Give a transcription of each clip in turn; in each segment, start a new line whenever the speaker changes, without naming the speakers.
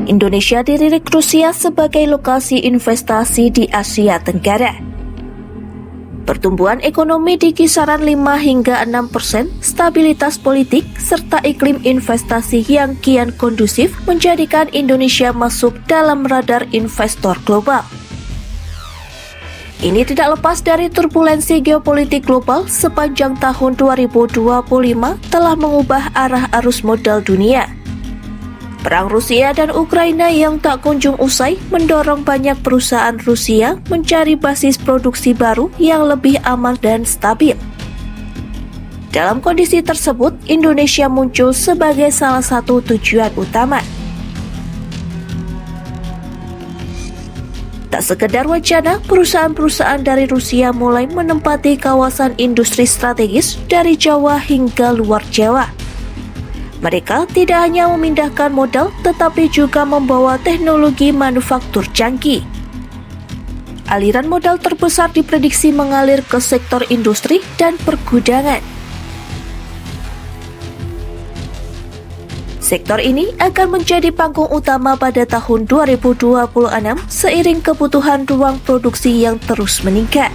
Indonesia dilirik Rusia sebagai lokasi investasi di Asia Tenggara. Pertumbuhan ekonomi di kisaran 5 hingga 6%, stabilitas politik, serta iklim investasi yang kian kondusif menjadikan Indonesia masuk dalam radar investor global. Ini tidak lepas dari turbulensi geopolitik global sepanjang tahun 2025 telah mengubah arah arus modal dunia. Perang Rusia dan Ukraina yang tak kunjung usai mendorong banyak perusahaan Rusia mencari basis produksi baru yang lebih aman dan stabil. Dalam kondisi tersebut, Indonesia muncul sebagai salah satu tujuan utama. Tak sekedar wacana, perusahaan-perusahaan dari Rusia mulai menempati kawasan industri strategis dari Jawa hingga luar Jawa. Mereka tidak hanya memindahkan modal, tetapi juga membawa teknologi manufaktur canggih. Aliran modal terbesar diprediksi mengalir ke sektor industri dan pergudangan. Sektor ini akan menjadi panggung utama pada tahun 2026 seiring kebutuhan ruang produksi yang terus meningkat.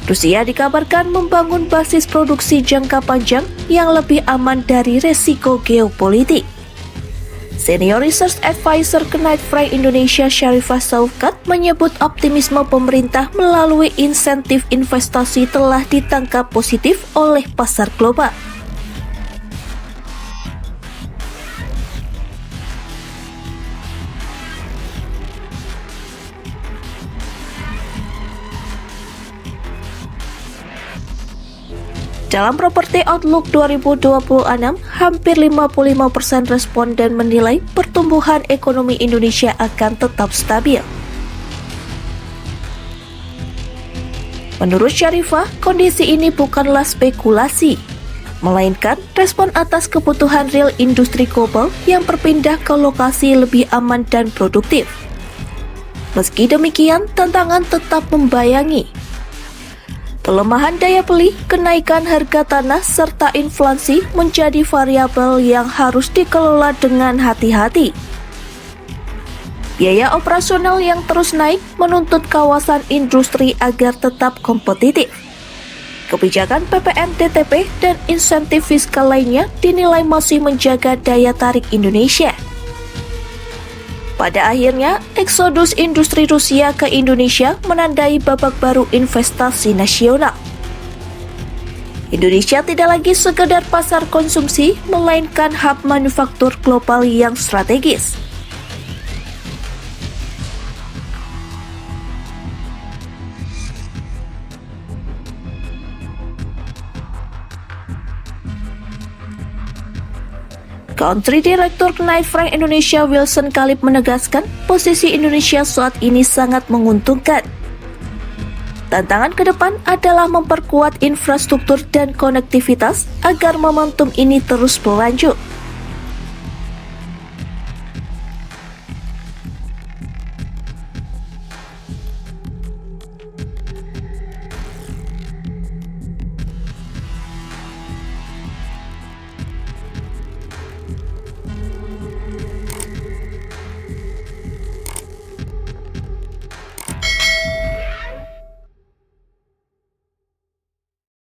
Rusia dikabarkan membangun basis produksi jangka panjang yang lebih aman dari resiko geopolitik. Senior Research Advisor Knight Frank Indonesia Syarifah Saukat menyebut optimisme pemerintah melalui insentif investasi telah ditangkap positif oleh pasar global. Dalam Property Outlook 2026, hampir 55% responden menilai pertumbuhan ekonomi Indonesia akan tetap stabil. Menurut Syarifah, kondisi ini bukanlah spekulasi, melainkan respon atas kebutuhan real industri global yang berpindah ke lokasi lebih aman dan produktif. Meski demikian, tantangan tetap membayangi. Pelemahan daya beli, kenaikan harga tanah, serta inflasi menjadi variabel yang harus dikelola dengan hati-hati. Biaya operasional yang terus naik menuntut kawasan industri agar tetap kompetitif. Kebijakan PPN TTP dan insentif fiskal lainnya dinilai masih menjaga daya tarik Indonesia. Pada akhirnya, eksodus industri Rusia ke Indonesia menandai babak baru investasi nasional. Indonesia tidak lagi sekedar pasar konsumsi, melainkan hub manufaktur global yang strategis. Country Director Knight Frank Indonesia Wilson Kalib menegaskan posisi Indonesia saat ini sangat menguntungkan. Tantangan ke depan adalah memperkuat infrastruktur dan konektivitas agar momentum ini terus berlanjut.